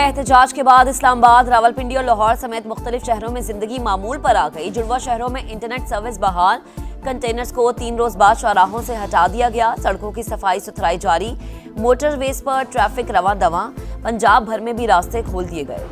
एहतजाज के बाद इस्लामाबाद, रावलपिंडी और लाहौर समेत मुख्तलिफ शहरों में जिंदगी मामूल पर आ गई। जुड़वा शहरों में इंटरनेट सर्विस बहाल, कंटेनर्स को 3 रोज बाद चौराहों से हटा दिया गया, सड़कों की सफाई सुथराई जारी, मोटरवेज पर ट्रैफिक रवां दवां, पंजाब भर में भी रास्ते खोल दिए गए।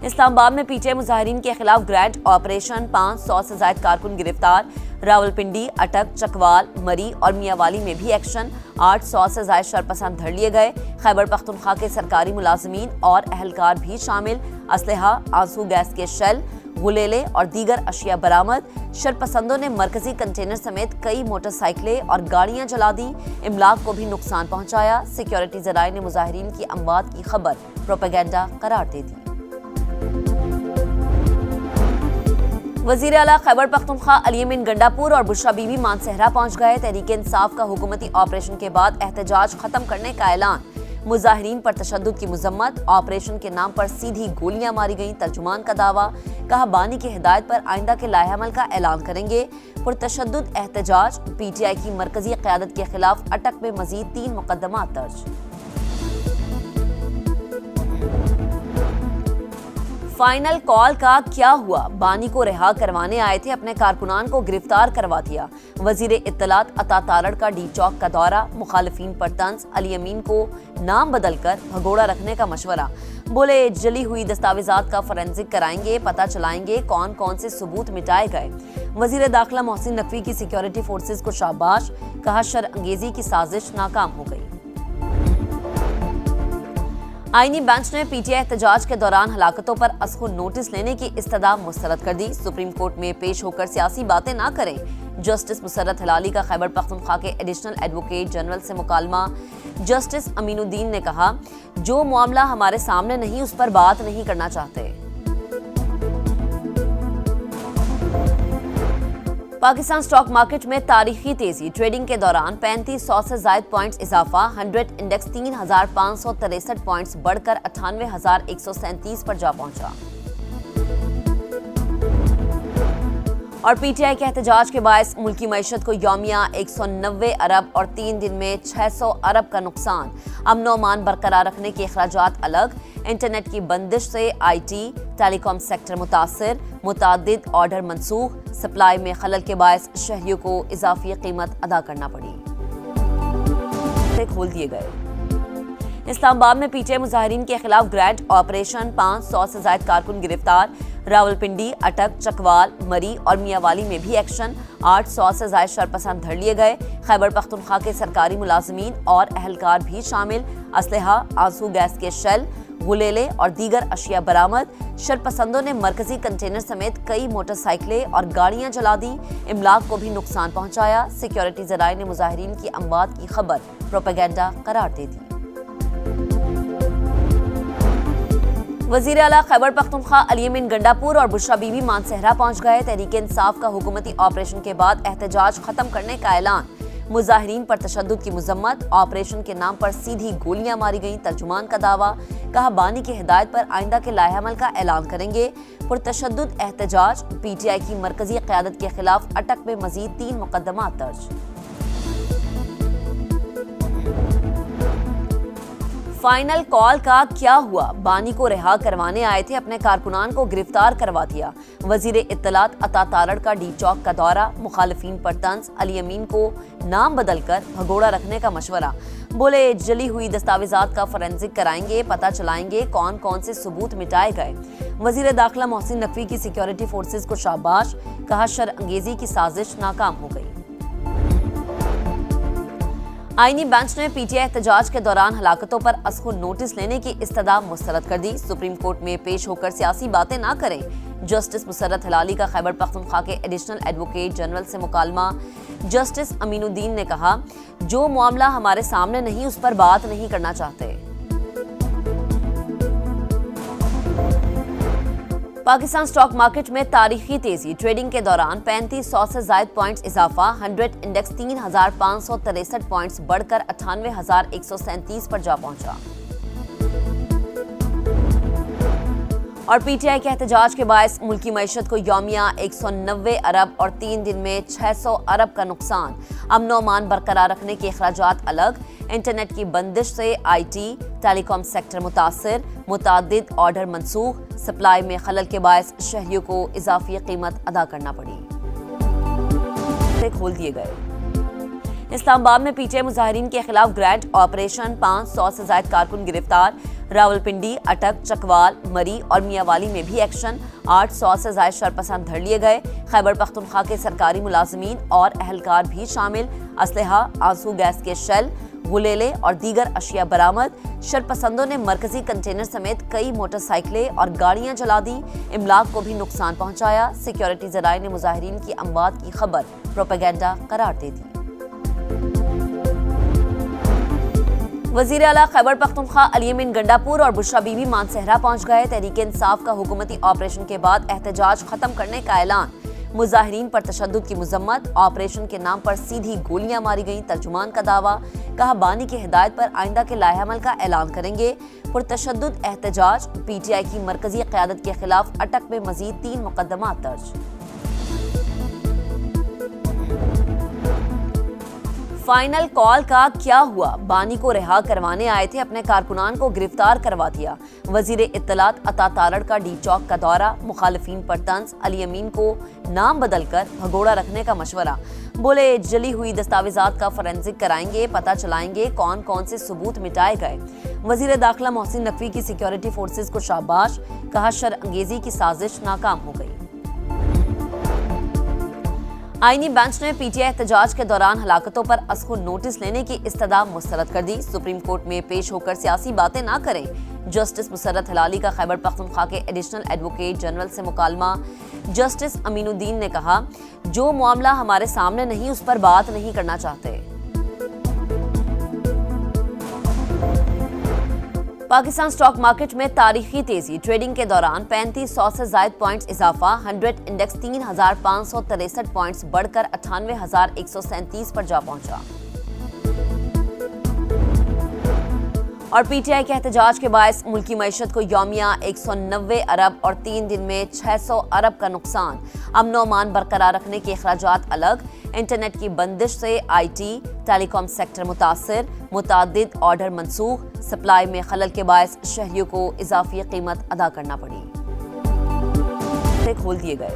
इस्लामाबाद में पीटीआई मुजाहिरीन के खिलाफ ग्रैंड ऑपरेशन, 500 से ज्यादा कारकुन गिरफ्तार, रावलपिंडी, अटक, चकवाल, मरी और मियावाली में भी एक्शन, 800 से ज्यादा शरपसंद धर लिए गए। खैबर पख्तूनख्वा के सरकारी मुलाजमीन और अहलकार भी शामिल, असलहा, आंसू गैस के शेल, गुलेले और दीगर अशिया बरामद। शरपसंदों ने मरकजी कंटेनर समेत कई मोटरसाइकिलें और गाड़ियां जला दी, इमलाक को भी नुकसान पहुंचाया। सिक्योरिटी जराये ने मुजाहिरीन की अमवात की खबर प्रोपेगेंडा करार दे दी। वजीर आला खैबर पख्तूनख्वा अली अमीन गंडापुर और बुशरा बीबी मानसहरा पहुंच गए। तहरीक इंसाफ का हुकूमती ऑपरेशन के बाद एहतजाज खत्म करने का ऐलान, मुजाहिरीन पर तशद्दुद की मजम्मत, ऑपरेशन के नाम पर सीधी गोलियां मारी गईं, तर्जुमान का दावा, कहा बानी की हिदायत पर आइंदा के लाहेअमल का ऐलान करेंगे। पुरतशद्दुद एहतजाज, पीटीआई की मरकजी क़यादत के खिलाफ अटक में मजीद 3 मुकदमात दर्ज। फाइनल कॉल का क्या हुआ? बानी को रिहा करवाने आए थे, अपने कारकुनान को गिरफ्तार करवा दिया। वजीर इत्तलात अता तारड़ का डी चौक का दौरा, मुखालिफिन पर तंज, अली अमीन को नाम बदलकर भगोड़ा रखने का मशवरा। बोले जली हुई दस्तावेजात का फोरेंसिक कराएंगे, पता चलाएंगे कौन कौन से सबूत मिटाए गए। वजीर दाखिला मोहसिन नकवी की सिक्योरिटी फोर्सेज को शाबाश, कहा शरअंगेजी की साजिश नाकाम हो गई। आईनी बेंच ने पीटीआई एहतजाज के दौरान हलाकतों पर असखुद नोटिस लेने की इस्तदा मुस्तरद कर दी। सुप्रीम कोर्ट में पेश होकर सियासी बातें ना करें। जस्टिस मुसर्रत हिलाली का खैबर पख्तूनख्वा के एडिशनल एडवोकेट जनरल से मुकालमा। जस्टिस अमीनुद्दीन ने कहा, जो मामला हमारे सामने नहीं उस पर बात नहीं करना चाहते। पाकिस्तान स्टॉक मार्केट में तारीखी तेजी, ट्रेडिंग के दौरान 3500 से ज्यादा पॉइंट्स इजाफा, 100 इंडेक्स 3563 पॉइंट्स बढ़कर 98,137 पर जा पहुंचा। और पीटीआई के एहतजाज के बायस मुल्की मईशत को यौमिया 190 अरब और 3 दिन में 600 अरब का नुकसान। अमन और अमान बरकरार रखने के अखराजात अलग, इंटरनेट की बंदिश से आईटी, टेलीकॉम सेक्टर मुतासिर, मुतादिद ऑर्डर मनसूख, सप्लाई में खलल के बायस शहरियों को इजाफी कीमत अदा करना पड़ी, खोल दिए गए। इस्लामाबाद में पीटीआई मुजाहिरीन के खिलाफ ग्रैंड ऑपरेशन, 500 से ज्यादा कारकुन गिरफ्तार, रावलपिंडी, अटक, चकवाल, मरी और मियावाली में भी एक्शन, 800 से ज्यादा शरपसंद धर लिए गए। खैबर पख्तूनख्वा के सरकारी मुलाजमीन और अहलकार भी शामिल, असलहा, आंसू गैस के शेल, गुलेले और दीगर अशिया बरामद। शरपसंदों ने मरकजी कंटेनर समेत कई मोटरसाइकिलें और गाड़ियां जला दी, इमलाक को भी नुकसान पहुंचाया। सिक्योरिटी जराये ने मुजाहिरीन की अमवात की खबर प्रोपेगेंडा करार दे दी। वजीर आला खैबर पख्तूनख्वा अली अमीन गंडापुर और बुशरा बीबी मानसहरा पहुंच गए। तहरीक इंसाफ का हुकूमती ऑपरेशन के बाद एहतजाज खत्म करने का ऐलान, मुजाहिरीन पर तशद्दुद की मजम्मत, ऑपरेशन के नाम पर सीधी गोलियां मारी गईं, तर्जुमान का दावा, कहा बानी की हिदायत पर आइंदा के लाहेअमल का ऐलान करेंगे। पुरतशद्दुद एहतजाज, पीटीआई की मरकजी क़यादत के खिलाफ अटक में मजीद 3 मुकदमात दर्ज। फाइनल कॉल का क्या हुआ? बानी को रिहा करवाने आए थे, अपने कारकुनान को गिरफ्तार करवा दिया। वजीर इत्तलात अता तारड़ का डी चौक का दौरा, मुखालिफिन पर तंज, अली अमीन को नाम बदलकर भगोड़ा रखने का मशवरा। बोले जली हुई दस्तावेजात का फोरेंसिक कराएंगे, पता चलाएंगे कौन कौन से सबूत मिटाए गए। वजीर दाखिला मोहसिन नकवी की सिक्योरिटी फोर्सेज को शाबाश, कहा शरअंगेजी की साजिश नाकाम हो गई। आईनी बेंच ने पीटीआई एहतजाज के दौरान हलाकतों पर असखुद नोटिस लेने की इस्तदा मुस्तरद कर दी। सुप्रीम कोर्ट में पेश होकर सियासी बातें ना करें। जस्टिस मुसर्रत हिलाली का खैबर पख्तूनख्वा के एडिशनल एडवोकेट जनरल से मुकालमा। जस्टिस अमीनुद्दीन ने कहा, जो मामला हमारे सामने नहीं उस पर बात नहीं करना चाहते। पाकिस्तान स्टॉक मार्केट में तारीखी तेजी, ट्रेडिंग के दौरान 3500 से ज्यादा पॉइंट्स इजाफा, 100 इंडेक्स 3563 पॉइंट्स बढ़कर 98,137 पर जा पहुंचा। और पीटीआई के एहतजाज के बायस मुल्की मईशत को यौमिया 190 अरब और 3 दिन में 600 अरब का नुकसान। अमन और अमान बरकरार रखने के अखराजात अलग, इंटरनेट की बंदिश से आईटी, टेली कॉम सेक्टर मुतासिर, मुतअद्दिद ऑर्डर मनसूख, सप्लाई में खलल के बायस शहरियों को इजाफी कीमत अदा करना पड़ी। खोल दिए गए। इस्लामाबाद में पीटीआई मुजाहिरीन के खिलाफ ग्रैंड ऑपरेशन, 500 से ज्यादा कारकुन गिरफ्तार, रावलपिंडी, अटक, चकवाल, मरी और मियावाली में भी एक्शन, 800 से ज्यादा शरपसंद धर लिए गए। खैबर पख्तूनख्वा के सरकारी मुलाजमीन और अहलकार भी शामिल, असलहा, आंसू गैस के शेल, गुलेले और दीगर अशिया बरामद। शरपसंदों ने मरकजी कंटेनर समेत कई मोटरसाइकिलें और गाड़ियां जला दी, इमलाक को भी नुकसान पहुंचाया। सिक्योरिटी जराये ने मुजाहिरीन की अमवात की खबर प्रोपेगेंडा करार दे दी। वजीर आला खैबर पख्तूनख्वा अली अमीन गंडापुर और बुशरा बीबी मानसहरा पहुंच गए। तहरीक इंसाफ का हुकूमती ऑपरेशन के बाद एहतजाज खत्म करने का ऐलान, मुजाहिरीन पर तशद्दुद की मजम्मत, ऑपरेशन के नाम पर सीधी गोलियां मारी गईं, तर्जुमान का दावा, कहा बानी की हिदायत पर आइंदा के लाहेअमल का ऐलान करेंगे। पुरतशद्दुद एहतजाज, पीटीआई की मरकजी क़यादत के खिलाफ अटक में मजीद 3 मुकदमात दर्ज। फाइनल कॉल का क्या हुआ, बानी को रिहा करवाने आए थे, अपने कारकुनान को गिरफ्तार करवा दिया। वजीर इत्तलात अता तारड़ का डी चौक का दौरा, मुखालिफिन पर तंज, अली अमीन को नाम बदलकर भगोड़ा रखने का मशवरा। बोले जली हुई दस्तावेजात का फोरेंसिक कराएंगे, पता चलाएंगे कौन कौन से सबूत मिटाए गए। वजीर दाखिला मोहसिन नकवी की सिक्योरिटी फोर्सेज को शाबाश, कहा शरअंगेजी की साजिश नाकाम हो गई। आईनी बेंच ने पीटीआई एहतजाज के दौरान हलाकतों पर अस्खुन नोटिस लेने की इस्तदा मुस्तरद कर दी। सुप्रीम कोर्ट में पेश होकर सियासी बातें ना करें। जस्टिस मुसर्रत हिलाली का खैबर पख्तूनख्वा के एडिशनल एडवोकेट जनरल से मुकालमा। जस्टिस अमीनुद्दीन ने कहा, जो मामला हमारे सामने नहीं उस पर बात नहीं करना चाहते। पाकिस्तान स्टॉक मार्केट में तारीखी तेजी, ट्रेडिंग के दौरान 3500 से ज्यादा पॉइंट्स इजाफा, 100 इंडेक्स 3563 पॉइंट्स बढ़कर 98,137 पर जा पहुंचा। और पीटीआई के एहतजाज के बायस मुल्की मईशत को यौमिया 190 अरब और 3 दिन में 600 अरब का नुकसान। अमन अमान बरकरार रखने के अखराजात अलग, इंटरनेट की बंदिश से आईटी, टेलीकॉम सेक्टर मुतासिर, मुतअद्दिद ऑर्डर मनसूख, सप्लाई में खलल के बायस शहरियों को इजाफी कीमत अदा करना पड़ी। खोल दिए गए।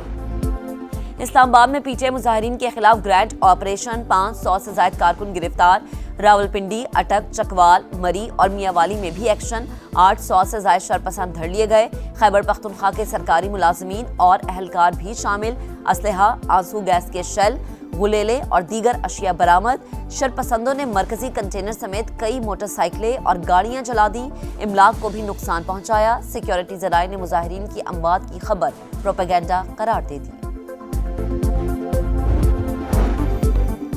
इस्लामाबाद में पीटीआई मुजाहिरीन के खिलाफ ग्रैंड ऑपरेशन, 500 से ज्यादा कारकुन गिरफ्तार, रावलपिंडी, अटक, चकवाल, मरी और मियावाली में भी एक्शन, 800 से ज्यादा शरपसंद धर लिए गए। खैबर पख्तूनख्वा के सरकारी मुलाजमीन और अहलकार भी शामिल, असलहा, आंसू गैस के शेल, गुलेले और दीगर अशिया बरामद। शरपसंदों ने मरकजी कंटेनर समेत कई मोटरसाइकिलें और गाड़ियां जला दी, इमलाक को भी नुकसान पहुंचाया। सिक्योरिटी जराये ने मुजाहिरीन की अमवात की खबर प्रोपेगेंडा करार दे दी।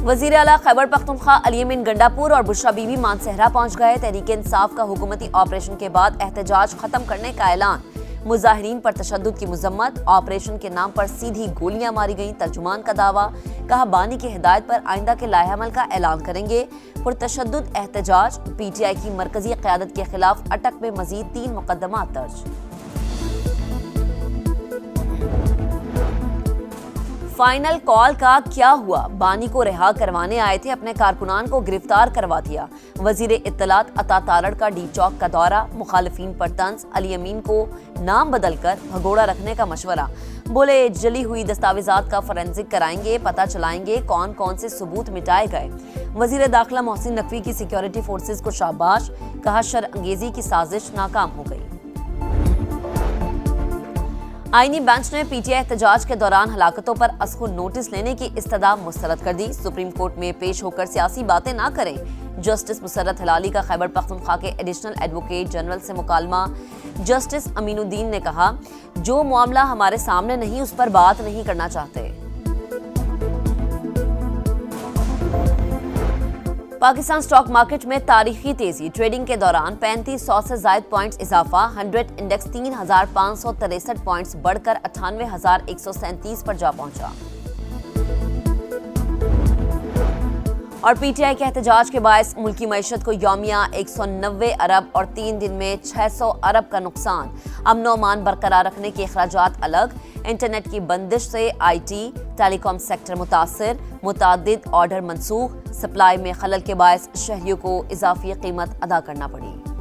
वजीर आला खैबर पख्तूनख्वा अली अमीन गंडापुर और बुशरा बीबी मानसहरा पहुंच गए। तहरीक इंसाफ का हुकूमती ऑपरेशन के बाद एहतजाज खत्म करने का ऐलान, मुजाहिरीन पर तशद्दुद की मजम्मत, ऑपरेशन के नाम पर सीधी गोलियां मारी गईं, तर्जुमान का दावा, कहा बानी की हिदायत पर आइंदा के लाहेअमल का ऐलान करेंगे। पुरतशद्दुद एहतजाज, पीटीआई की मरकजी क़यादत के खिलाफ अटक में मजीद 3 मुकदमात दर्ज। फाइनल कॉल का क्या हुआ, बानी को रिहा करवाने आए थे, अपने कारकुनान को गिरफ्तार करवा दिया। वजीर इत्तलात अता तारड़ का डी चौक का दौरा, मुखालिफिन पर तंज, अली अमीन को नाम बदलकर भगोड़ा रखने का मशवरा। बोले जली हुई दस्तावेजात का फोरेंसिक कराएंगे, पता चलाएंगे कौन कौन से सबूत मिटाए गए। वजीर दाखिला मोहसिन नकवी की सिक्योरिटी फोर्सेज को शाबाश, कहा शरअंगेजी की साजिश नाकाम हो गई। आईनी बेंच ने पीटीआई एहतजाज के दौरान हलाकतों पर अस्खुन नोटिस लेने की इस्तदा मुस्तरद कर दी। सुप्रीम कोर्ट में पेश होकर सियासी बातें ना करें। जस्टिस मुसर्रत हिलाली का खैबर पख्तूनख्वा के एडिशनल एडवोकेट जनरल से मुकालमा। जस्टिस अमीनुद्दीन ने कहा, जो मामला हमारे सामने नहीं उस पर बात नहीं करना चाहते। पाकिस्तान स्टॉक मार्केट में तारीखी तेजी, ट्रेडिंग के दौरान 3500 से ज्यादा पॉइंट्स इजाफा, 100 इंडेक्स 3563 पॉइंट्स बढ़कर 98,137 पर जा पहुंचा। और पीटीआई के एहतजाज के बायस मुल्की मईशत को यौमिया 190 अरब और 3 दिन में 600 अरब का नुकसान। अमन अमान बरकरार रखने के अखराजात अलग, इंटरनेट की बंदिश से आईटी, टेलीकॉम सेक्टर मुतासिर, मुतअद्दिद ऑर्डर मनसूख, सप्लाई में खलल के बायस शहरियों को इजाफी कीमत अदा करना पड़ी।